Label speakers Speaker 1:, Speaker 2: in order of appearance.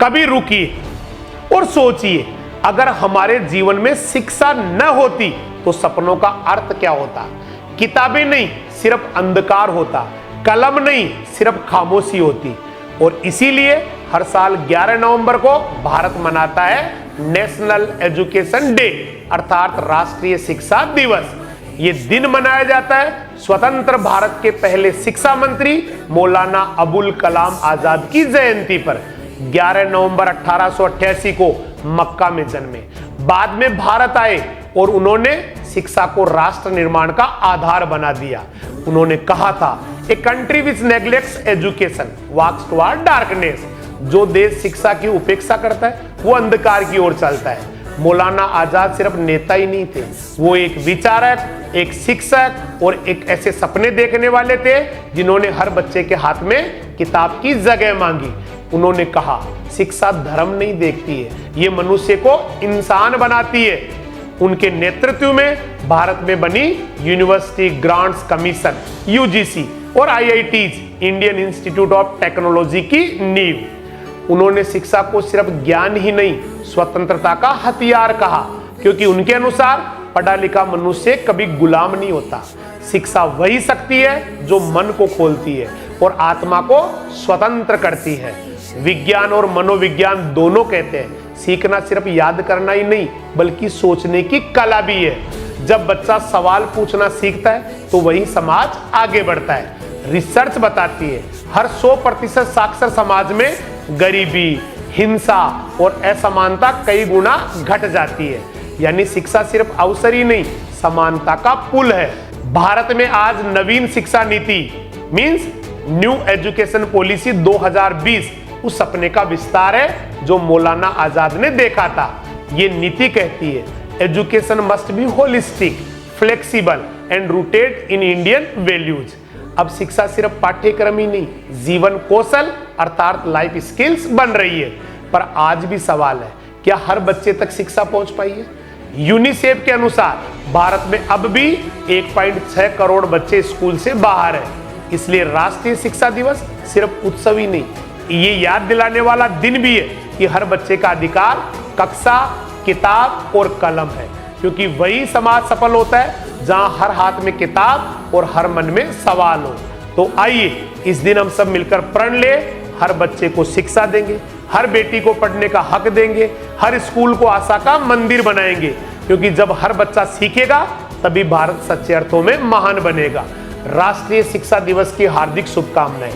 Speaker 1: कभी रुकिए और सोचिए, अगर हमारे जीवन में शिक्षा न होती तो सपनों का अर्थ क्या होता। किताबें नहीं, सिर्फ अंधकार होता। कलम नहीं, सिर्फ खामोशी होती। और इसीलिए हर साल 11 नवंबर को भारत मनाता है नेशनल एजुकेशन डे, अर्थात राष्ट्रीय शिक्षा दिवस। ये दिन मनाया जाता है स्वतंत्र भारत के पहले शिक्षा मंत्री मौलाना अबुल कलाम आजाद की जयंती पर। 11 नवंबर 1888 को मक्का में जन्मे, बाद में भारत आए और उन्होंने शिक्षा को राष्ट्र निर्माण का आधार बना दिया। उन्होंने कहा था, a country which neglects education walks toward darkness. जो देश शिक्षा की उपेक्षा करता है वो अंधकार की ओर चलता है। मौलाना आजाद सिर्फ नेता ही नहीं थे, वो एक विचारक, एक शिक्षक और एक ऐसे सपने देखने वाले थे जिन्होंने हर बच्चे के हाथ में किताब की जगह मांगी। उन्होंने कहा, शिक्षा धर्म नहीं देखती है, ये मनुष्य को इंसान बनाती है। उनके नेतृत्व में भारत में बनी यूनिवर्सिटी ग्रांट्स कमीशन यूजीसी और IITs Indian institute of technology की नींव। उन्होंने शिक्षा को सिर्फ ज्ञान ही नहीं, स्वतंत्रता का हथियार कहा, क्योंकि उनके अनुसार पढ़ा लिखा मनुष्य कभी गुलाम नहीं होता। शिक्षा वही शक्ति है जो मन को खोलती है और आत्मा को स्वतंत्र करती है। विज्ञान और मनोविज्ञान दोनों कहते हैं, सीखना सिर्फ याद करना ही नहीं बल्कि सोचने की कला भी है। जब बच्चा सवाल पूछना सीखता है तो वही समाज आगे बढ़ता है। रिसर्च बताती है, हर 100% साक्षर समाज में गरीबी, हिंसा और असमानता कई गुना घट जाती है। यानी शिक्षा सिर्फ अवसर ही नहीं, समानता का पुल है। भारत में आज नवीन शिक्षा नीति मींस न्यू एजुकेशन पॉलिसी 2020 उस सपने का विस्तार है जो मौलाना आजाद ने देखा था। ये नीति कहती है, education must be holistic, flexible and rooted in Indian values. अब शिक्षा सिर्फ पाठ्यक्रम ही नहीं, जीवन कौशल अर्थात लाइफ स्किल्स बन रही है। पर आज भी सवाल है, क्या हर बच्चे तक शिक्षा पहुंच पाई है? यूनिसेफ के अनुसार भारत में अब भी 1.6 करोड़ बच्चे स्कूल से बाहर हैं। इसलिए राष्ट्रीय शिक्षा दिवस सिर्फ उत्सव ही नहीं, ये याद दिलाने वाला दिन भी है कि हर बच्चे का अधिकार कक्षा, किताब और कलम है, क्योंकि वही समाज सफल होता है जहां हर हाथ में किताब और हर मन में सवाल हो। तो आइए इस दिन हम सब मिलकर प्रण ले, हर बच्चे को शिक्षा देंगे, हर बेटी को पढ़ने का हक देंगे, हर स्कूल को आशा का मंदिर बनाएंगे, क्योंकि जब हर बच्चा सीखेगा तभी भारत सच्चे अर्थों में महान बनेगा। राष्ट्रीय शिक्षा दिवस की हार्दिक शुभकामनाएं।